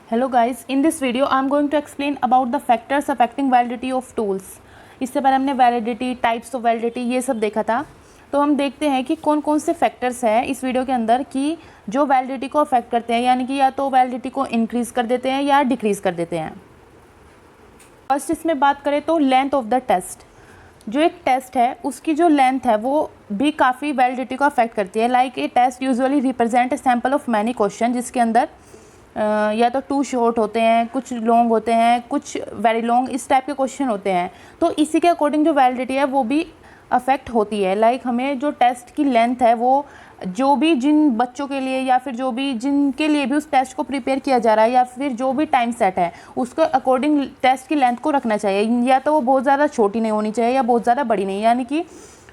Hello guys, in this video I am going to explain about the factors affecting validity of tools. इससे पहले हमने validity, types of validity ये सब देखा था। तो हम देखते हैं कि कौन कौन से फैक्टर्स हैं इस वीडियो के अंदर कि जो वैलिडिटी को अफेक्ट करते हैं, यानी कि या तो वैलिडिटी को इंक्रीज़ कर देते हैं या डिक्रीज़ कर देते हैं। फर्स्ट इसमें बात करें तो लेंथ ऑफ द टेस्ट। जो एक टेस्ट है उसकी जो लेंथ है वो भी काफ़ी वैलिडिटी को अफेक्ट करती है। Like a test usually represent a sample of many question, जिसके अंदर या तो टू शॉर्ट होते हैं, कुछ लॉन्ग होते हैं, कुछ वेरी लॉन्ग, इस टाइप के क्वेश्चन होते हैं। तो इसी के अकॉर्डिंग जो वैलिडिटी है वो भी अफेक्ट होती है। लाइक हमें जो टेस्ट की लेंथ है वो जो भी जिन बच्चों के लिए या फिर जो भी जिनके लिए भी उस टेस्ट को प्रिपेयर किया जा रहा है या फिर जो भी टाइम सेट है उसके अकॉर्डिंग टेस्ट की लेंथ को रखना चाहिए। या तो वो बहुत ज़्यादा छोटी नहीं होनी चाहिए या बहुत ज़्यादा बड़ी नहीं। यानी कि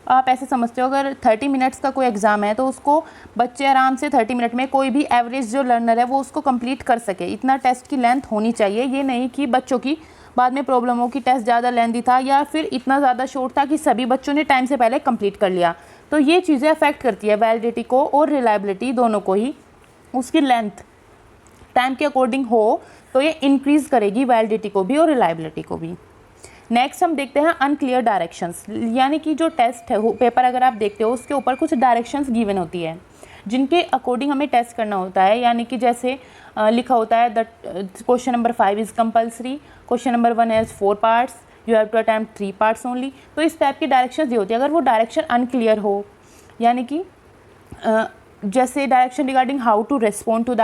आप ऐसे समझते हो अगर 30 मिनट्स का कोई एग्ज़ाम है तो उसको बच्चे आराम से 30 मिनट में, कोई भी एवरेज जो लर्नर है वो उसको कंप्लीट कर सके, इतना टेस्ट की लेंथ होनी चाहिए। ये नहीं कि बच्चों की बाद में प्रॉब्लम हो कि टेस्ट ज़्यादा लेंथी था या फिर इतना ज़्यादा शॉर्ट था कि सभी बच्चों ने टाइम से पहले कंप्लीट कर लिया। तो ये चीज़ें अफेक्ट करती है वैलिडिटी को और रिलायबिलिटी दोनों को ही। उसकी लेंथ टाइम के अकॉर्डिंग हो तो ये इंक्रीज़ करेगी वैलिडिटी को भी और रिलायबिलिटी को भी। नेक्स्ट हम देखते हैं अनक्लियर डायरेक्शंस। यानी कि जो टेस्ट है पेपर अगर आप देखते हो उसके ऊपर कुछ डायरेक्शंस गिवन होती है जिनके अकॉर्डिंग हमें टेस्ट करना होता है। यानी कि जैसे लिखा होता है the question number 5 is compulsory, question number 1 has 4 parts, you have to attempt 3 parts only. तो इस टाइप की डायरेक्शंस दी होती है। अगर वो डायरेक्शन अनक्लियर हो, यानी कि जैसे direction regarding how to respond to the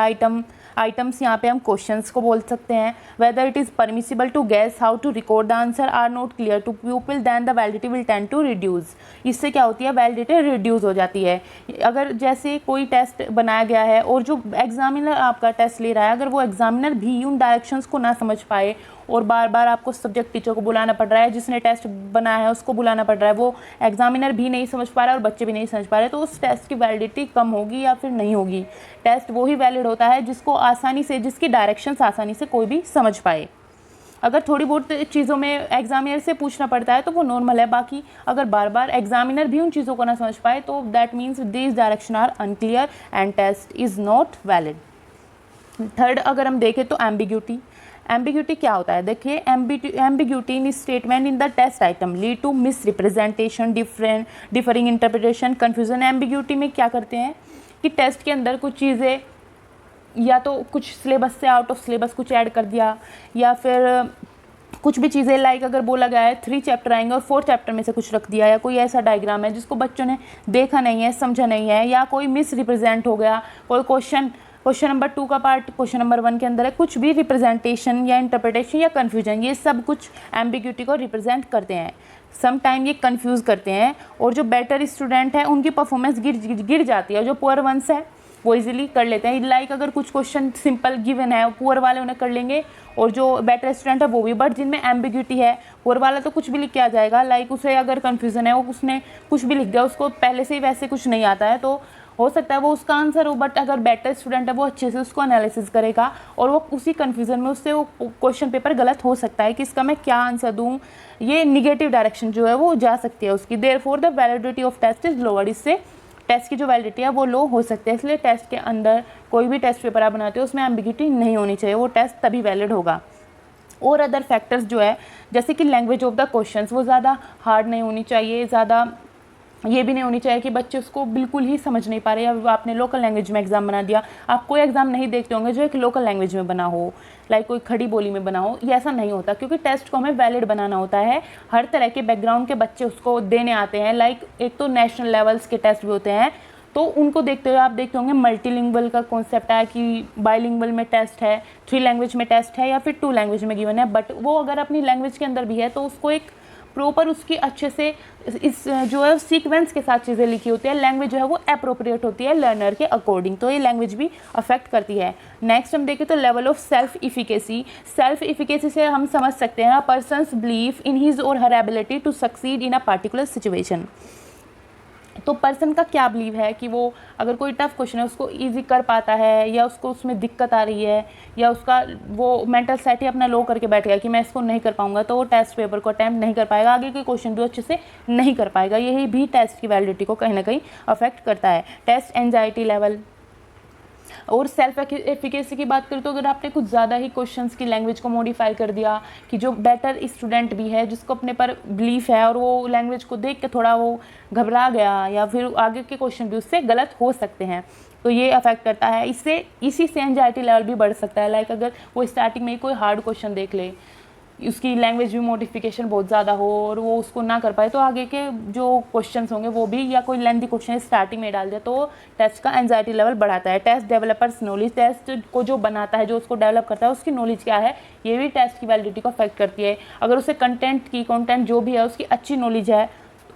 items, यहाँ पे हम क्वेश्चंस को बोल सकते हैं। Whether it is permissible to guess how to record the answer or not clear to people, then the validity will tend to reduce. इससे क्या होती है, वैलिडिटी रिड्यूस हो जाती है। अगर जैसे कोई टेस्ट बनाया गया है और जो एग्जामिनर आपका टेस्ट ले रहा है, अगर वो एग्जामिनर भी उन डायरेक्शंस को ना समझ पाए और बार बार आपको सब्जेक्ट टीचर को बुलाना पड़ रहा है, जिसने टेस्ट बनाया है उसको बुलाना पड़ रहा है, वो एग्जामिनर भी नहीं समझ पा रहा है और बच्चे भी नहीं समझ पा रहे, तो उस टेस्ट की वैलिडिटी कम होगी या फिर नहीं होगी। टेस्ट वही वैलिड होता है जिसको आसानी से, जिसकी डायरेक्शंस आसानी से कोई भी समझ पाए। अगर थोड़ी बहुत चीज़ों में एग्जामिनर से पूछना पड़ता है तो वो नॉर्मल है। बाकी अगर बार बार एग्जामिनर भी उन चीज़ों को ना समझ पाए तो that means these direction are unclear and test is not valid. Third अगर हम देखें तो एम्बिग्यूटी। एम्बिग्यूटी क्या होता है, देखिए ambiguity in statement in the test item lead to misrepresentation, differing interpretation, confusion. Ambiguity में क्या करते हैं कि टेस्ट के अंदर कुछ चीज़ें या तो कुछ सिलेबस से आउट ऑफ सिलेबस कुछ ऐड कर दिया, या फिर कुछ भी चीज़ें लाइक अगर बोला गया है 3 चैप्टर आएंगे और 4 चैप्टर में से कुछ रख दिया, या कोई ऐसा डायग्राम है जिसको बच्चों ने देखा नहीं है, समझा नहीं है, या कोई मिस रिप्रेजेंट हो गया, कोई क्वेश्चन नंबर 2 का पार्ट क्वेश्चन नंबर 1 के अंदर है, कुछ भी रिप्रेजेंटेशन या इंटरप्रिटेशन या कन्फ्यूजन, ये सब कुछ एम्बिग्यूटी को रिप्रेजेंट करते हैं। सम टाइम ये कंफ्यूज करते हैं और जो बेटर स्टूडेंट है उनकी परफॉर्मेंस गिर जाती है। जो पुअर वंस है वो इजीली कर लेते हैं। लाइक अगर कुछ क्वेश्चन सिंपल गिवन है पुअर वाले उन्हें कर लेंगे और जो बेटर स्टूडेंट है वो भी। बट जिनमें एम्बिग्यूटी है, पुअर वाला तो कुछ भी लिख के आ जाएगा, लाइक उसे अगर कन्फ्यूजन है वो उसने कुछ भी लिख दिया, उसको पहले से ही वैसे कुछ नहीं आता है तो हो सकता है वो उसका आंसर हो। बट अगर बेटर स्टूडेंट है वो अच्छे से उसको एनालिसिस करेगा और वो उसी कन्फ्यूजन में उससे वो क्वेश्चन पेपर गलत हो सकता है कि इसका मैं क्या आंसर दूँ, ये निगेटिव डायरेक्शन जो है वो जा सकती है उसकी। Therefore the validity of test is lower. इससे टेस्ट की जो वैलिडिटी है वो लो हो सकती है। इसलिए टेस्ट के अंदर कोई भी टेस्ट पेपर आप बनाते हो उसमें एम्बिग्यूटी नहीं होनी चाहिए, वो टेस्ट तभी वैलिड होगा। और अदर फैक्टर्स जो है जैसे कि लैंग्वेज ऑफ द क्वेश्चंस, वो ज़्यादा हार्ड नहीं होनी चाहिए, ज़्यादा ये भी नहीं होनी चाहिए कि बच्चे उसको बिल्कुल ही समझ नहीं पा रहे, या आपने लोकल लैंग्वेज में एग्ज़ाम बना दिया। आप कोई एग्ज़ाम नहीं देखते होंगे जो एक लोकल लैंग्वेज में बना हो, लाइक कोई खड़ी बोली में बना हो, ये ऐसा नहीं होता क्योंकि टेस्ट को हमें वैलिड बनाना होता है। हर तरह के बैकग्राउंड के बच्चे उसको देने आते हैं। लाइक एक तो नेशनल लेवल्स के टेस्ट भी होते हैं तो उनको देखते हुए आप देखते होंगे मल्टीलिंगुअल का कॉन्सेप्ट है कि बाइलिंगुअल में टेस्ट है, 3 लैंग्वेज में टेस्ट है या फिर 2 लैंग्वेज में गिवन है। बट वो अगर अपनी लैंग्वेज के अंदर भी है तो उसको एक प्रॉपर उसकी अच्छे से इस जो है सीक्वेंस के साथ चीज़ें लिखी होती है। लैंग्वेज जो है वो अप्रोप्रिएट होती है लर्नर के अकॉर्डिंग, तो ये लैंग्वेज भी अफेक्ट करती है। नेक्स्ट हम देखें तो level of self efficacy. Self efficacy से हम समझ सकते हैं persons belief in his or her ability to succeed in a particular situation. तो पर्सन का क्या बिलीव है कि वो अगर कोई टफ क्वेश्चन है उसको इजी कर पाता है, या उसको उसमें दिक्कत आ रही है, या उसका वो मेंटल सेट ही अपना लो करके बैठ गया कि मैं इसको नहीं कर पाऊंगा, तो वो टेस्ट पेपर को अटैम्प्ट नहीं कर पाएगा, आगे के क्वेश्चन भी अच्छे से नहीं कर पाएगा। यही भी टेस्ट की वैलिडिटी को कहीं ना कहीं अफेक्ट करता है। टेस्ट एंजाइटी लेवल, और सेल्फ एफिकेसी की बात करें तो अगर आपने कुछ ज़्यादा ही क्वेश्चंस की लैंग्वेज को मॉडिफाई कर दिया कि जो बेटर स्टूडेंट भी है, जिसको अपने पर बिलीफ है और वो लैंग्वेज को देख के थोड़ा वो घबरा गया या फिर आगे के क्वेश्चन भी उससे गलत हो सकते हैं, तो ये अफेक्ट करता है। इसी से एंजाइटी लेवल भी बढ़ सकता है। लाइक अगर वो स्टार्टिंग में ही कोई हार्ड क्वेश्चन देख ले, उसकी लैंग्वेज भी मॉडिफिकेशन बहुत ज़्यादा हो और वो उसको ना कर पाए, तो आगे के जो क्वेश्चंस होंगे वो भी, या कोई लेंथी क्वेश्चन स्टार्टिंग में डाल दिया, तो टेस्ट का एंजाइटी लेवल बढ़ाता है। टेस्ट डेवलपर्स नॉलेज, टेस्ट को जो बनाता है, जो उसको डेवलप करता है, उसकी नॉलेज क्या है, ये भी टेस्ट की वैलिडिटी को अफेक्ट करती है। अगर उसे कंटेंट जो भी है उसकी अच्छी नॉलेज है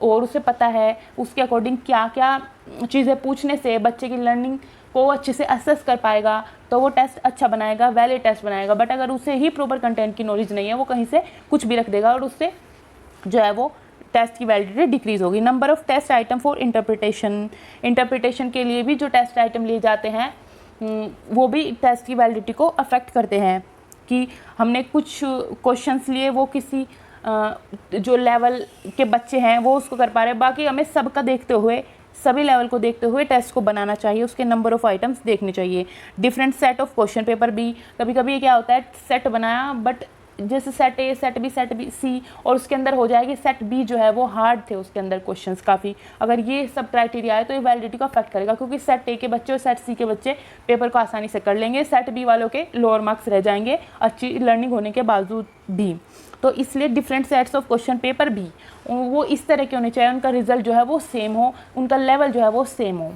और उसे पता है उसके अकॉर्डिंग क्या क्या चीज़ें पूछने से बच्चे की लर्निंग को अच्छे से असेस कर पाएगा, तो वो टेस्ट अच्छा बनाएगा, वैलिड टेस्ट बनाएगा। बट अगर उसे ही प्रॉपर कंटेंट की नॉलेज नहीं है, वो कहीं से कुछ भी रख देगा और उससे जो है वो टेस्ट की वैलिडिटी डिक्रीज होगी। Number of test item for interpretation के लिए भी जो टेस्ट आइटम लिए जाते हैं वो भी टेस्ट की वैलिडिटी को अफेक्ट करते हैं। कि हमने कुछ क्वेश्चंस लिए, वो किसी जो लेवल के बच्चे हैं वो उसको कर पा रहे हैं, बाकी हमें सबका देखते हुए, सभी लेवल को देखते हुए टेस्ट को बनाना चाहिए, उसके नंबर ऑफ़ आइटम्स देखने चाहिए। Different set of question paper भी, कभी कभी क्या होता है सेट बनाया, बट जैसे सेट ए, सेट बी, सी, और उसके अंदर हो जाएगी सेट बी जो है वो हार्ड थे उसके अंदर क्वेश्चंस काफ़ी। अगर ये सब क्राइटेरिया है तो ये वैलिडिटी को अफेक्ट करेगा, क्योंकि सेट ए के बच्चे और सेट सी के बच्चे पेपर को आसानी से कर लेंगे, सेट बी वालों के लोअर मार्क्स रह जाएंगे अच्छी लर्निंग होने के बावजूद भी। तो इसलिए different sets of question paper भी वो इस तरह के होने चाहिए, उनका रिजल्ट जो है वो सेम हो, उनका लेवल जो है वो सेम हो।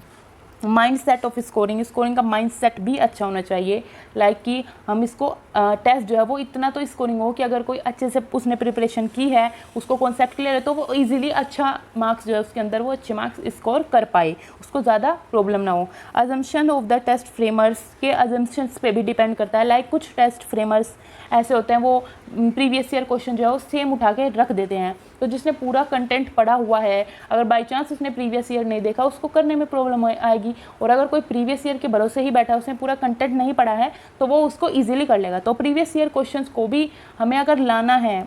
माइंड सेट ऑफ स्कोरिंग का माइंड सेट भी अच्छा होना चाहिए। लाइक कि हम इसको टेस्ट जो है वो इतना तो स्कोरिंग हो कि अगर कोई अच्छे से उसने प्रिपरेशन की है, उसको कॉन्सेप्ट क्लियर है, तो वो इजीली अच्छा मार्क्स जो है उसके अंदर वो अच्छे मार्क्स स्कोर कर पाए, उसको ज़्यादा प्रॉब्लम ना हो। Assumption of the test framers के अजम्पशंस पे भी डिपेंड करता है। लाइक कुछ टेस्ट फ्रेमर्स ऐसे होते हैं वो प्रीवियस ईयर क्वेश्चन जो है वो सेम उठा के रख देते हैं, तो जिसने पूरा कंटेंट पढ़ा हुआ है, अगर बाई चांस उसने प्रीवियस ईयर नहीं देखा, उसको करने में प्रॉब्लम आएगी। और अगर कोई प्रीवियस ईयर के भरोसे ही बैठा है, उसने पूरा कंटेंट नहीं पढ़ा है, तो वो उसको ईजिली कर लेगा। तो प्रीवियस ईयर क्वेश्चंस को भी हमें अगर लाना है,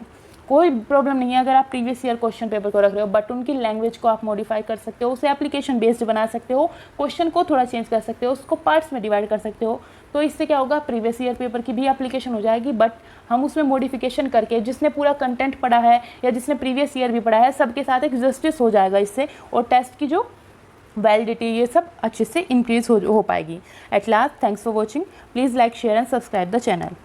कोई प्रॉब्लम नहीं है अगर आप प्रीवियस ईयर क्वेश्चन पेपर को रख रहे हो, बट उनकी लैंग्वेज को आप मॉडिफाई कर सकते हो, उसे एप्लीकेशन बेस्ड बना सकते हो, क्वेश्चन को थोड़ा चेंज कर सकते हो, उसको पार्ट्स में डिवाइड कर सकते हो। तो इससे क्या होगा, प्रीवियस ईयर पेपर की भी एप्लीकेशन हो जाएगी, बट हम उसमें मॉडिफिकेशन करके जिसने पूरा कंटेंट पढ़ा है या जिसने प्रीवियस ईयर भी पढ़ा है, सबके साथ एक जस्टिस हो जाएगा इससे, और टेस्ट की जो वैलिडिटी ये सब अच्छे से इंक्रीज हो पाएगी। At last, thanks for watching. Please like, share and subscribe the channel.